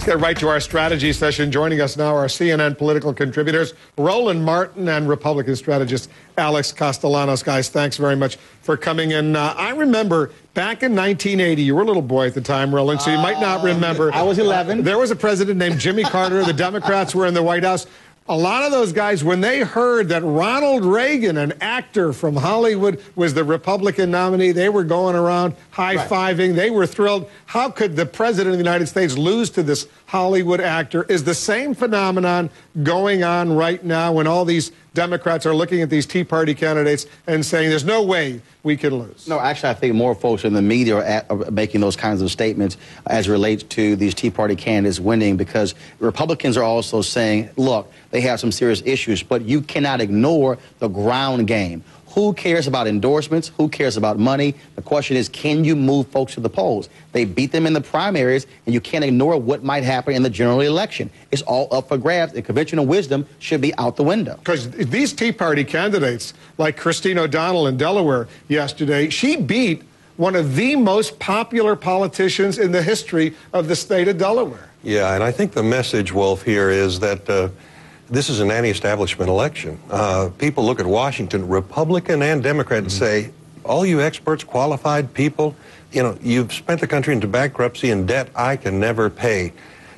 Get right to our strategy session. Joining us now are CNN political contributors Roland Martin and Republican strategist Alex Castellanos. Guys, thanks very much for coming in. I remember back in 1980, you were a little boy at the time, Roland, so you might not remember. I was 11. There was a president named Jimmy Carter. The Democrats were in the White House. A lot of those guys, when they heard that Ronald Reagan, an actor from Hollywood, was the Republican nominee, they were going around high-fiving. Right. They were thrilled. How could the president of the United States lose to this Hollywood actor? Is the same phenomenon going on right now when all these Democrats are looking at these Tea Party candidates and saying there's no way we can lose? No, actually, I think more folks in the media are making those kinds of statements as it relates to these Tea Party candidates winning, because Republicans are also saying, look, they have some serious issues, but you cannot ignore the ground game. Who cares about endorsements? Who cares about money? The question is, can you move folks to the polls? They beat them in the primaries, and you can't ignore what might happen in the general election. It's all up for grabs, and conventional wisdom should be out the window. Because these Tea Party candidates, like Christine O'Donnell in Delaware yesterday, she beat one of the most popular politicians in the history of the state of Delaware. Yeah, and I think the message, Wolf, here is that this is an anti-establishment election. People look at Washington, Republican and Democrat, and say, all you experts, qualified people, you know, you've spent the country into bankruptcy and debt I can never pay.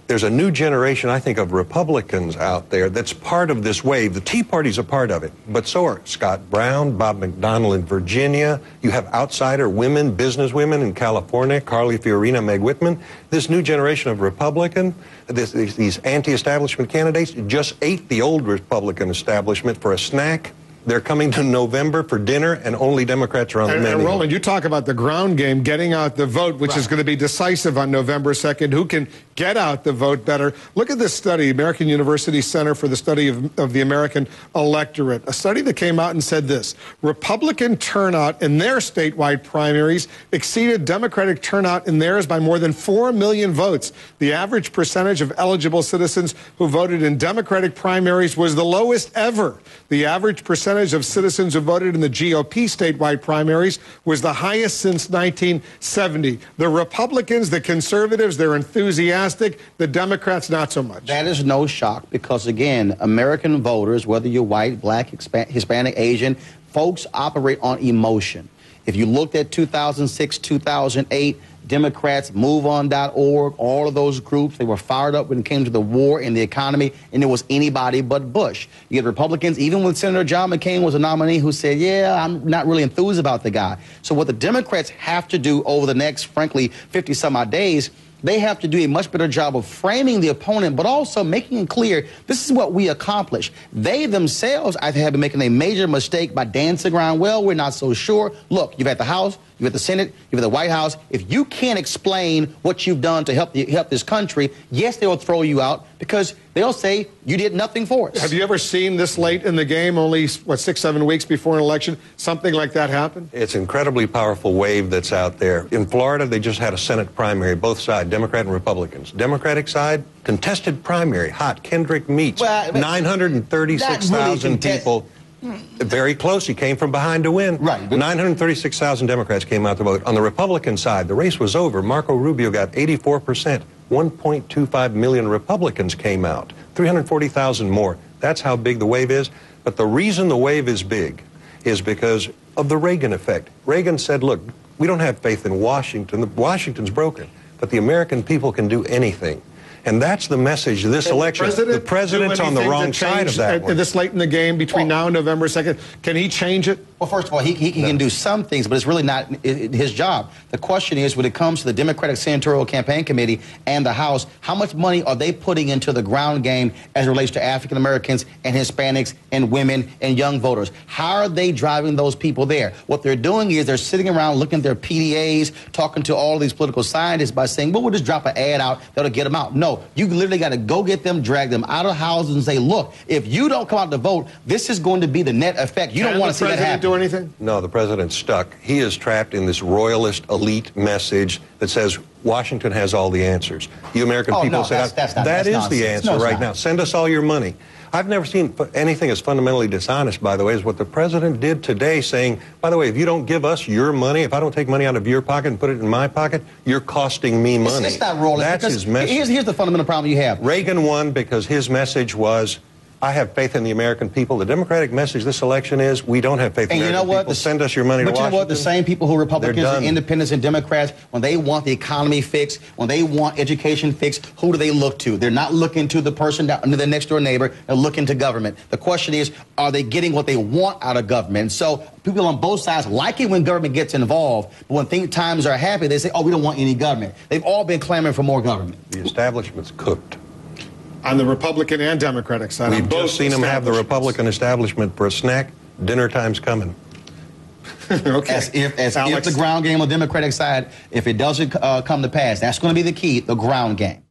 There's a new generation, I think, of Republicans out there that's part of this wave. The Tea Party's a part of it, but so are Scott Brown, Bob McDonnell in Virginia. You have outsider women, business women in California, Carly Fiorina, Meg Whitman. This new generation of Republican, these anti-establishment candidates just ate the old Republican establishment for a snack. They're coming to November for dinner, and only Democrats are on the menu. And Roland, you talk about the ground game, getting out the vote, which is going to be decisive on November 2nd. Who can get out the vote better? Look at this study, American University Center for the Study of the American Electorate, a study that came out and said this: Republican turnout in their statewide primaries exceeded Democratic turnout in theirs by more than 4 million votes. The average percentage of eligible citizens who voted in Democratic primaries was the lowest ever. The average percentage of citizens who voted in the GOP statewide primaries was the highest since 1970. The Republicans, the conservatives, they're enthusiastic. The Democrats, not so much. That is no shock, because, again, American voters, whether you're white, black, Hispanic, Asian, folks operate on emotion. If you looked at 2006, 2008, Democrats, MoveOn.org, all of those groups, they were fired up when it came to the war and the economy, and it was anybody but Bush. You get Republicans, even when Senator John McCain was a nominee, who said, yeah, I'm not really enthused about the guy. So what the Democrats have to do over the next, frankly, 50-some-odd days, they have to do a much better job of framing the opponent, but also making it clear this is what we accomplished. They themselves, I think, have been making a major mistake by dancing around, well, we're not so sure. Look, you've had the House, you've had the Senate, you've had the White House. If you can't explain what you've done to help this country, yes, they'll throw you out, because they'll say you did nothing for us. Have you ever seen this late in the game, only, what, 6-7 weeks before an election, something like that happen? It's an incredibly powerful wave that's out there. In Florida, they just had a Senate primary, both sides, Democrat and Republicans. Democratic side, contested primary, hot. Kendrick meets, 936,000 people. Very close. He came from behind to win. Right. 936,000 Democrats came out to vote. On the Republican side, the race was over. Marco Rubio got 84%. 1.25 million Republicans came out. 340,000 more. That's how big the wave is. But the reason the wave is big is because of the Reagan effect. Reagan said, look, we don't have faith in Washington. Washington's broken. But the American people can do anything. And that's the message of this election. The president's on the wrong side of that one. This late in the game, between now and November 2nd, can he change it? Well, first of all, he can do some things, but it's really not his job. The question is, when it comes to the Democratic Senatorial Campaign Committee and the House, how much money are they putting into the ground game as it relates to African Americans and Hispanics and women and young voters? How are they driving those people there? What they're doing is they're sitting around looking at their PDAs, talking to all these political scientists by saying, well, we'll just drop an ad out that'll get them out. No, you literally got to go get them, drag them out of houses and say, look, if you don't come out to vote, this is going to be the net effect. You don't want to see that happen. do anything? No, the president's stuck. He is trapped in this royalist elite message that says Washington has all the answers. You American people say that is the answer right now. Send us all your money. I've never seen anything as fundamentally dishonest, by the way, as what the president did today, saying, by the way, if you don't give us your money, if I don't take money out of your pocket and put it in my pocket, you're costing me money. It's not Roland. That's his message. Here's the fundamental problem you have. Reagan won because his message was, I have faith in the American people. The Democratic message this election is, we don't have faith in the American people. Send us your money to Washington. But you know what? The same people who are Republicans and independents and Democrats, when they want the economy fixed, when they want education fixed, who do they look to? They're not looking to the person down to their next door neighbor. They're looking to government. The question is, are they getting what they want out of government? And so people on both sides like it when government gets involved, but when times are happy, they say, oh, we don't want any government. They've all been clamoring for more government. The establishment's cooked. On the Republican and Democratic side. We've just seen them have the Republican establishment for a snack. Dinner time's coming. Okay. As if the ground game on the Democratic side, if it doesn't come to pass, that's going to be the key, the ground game.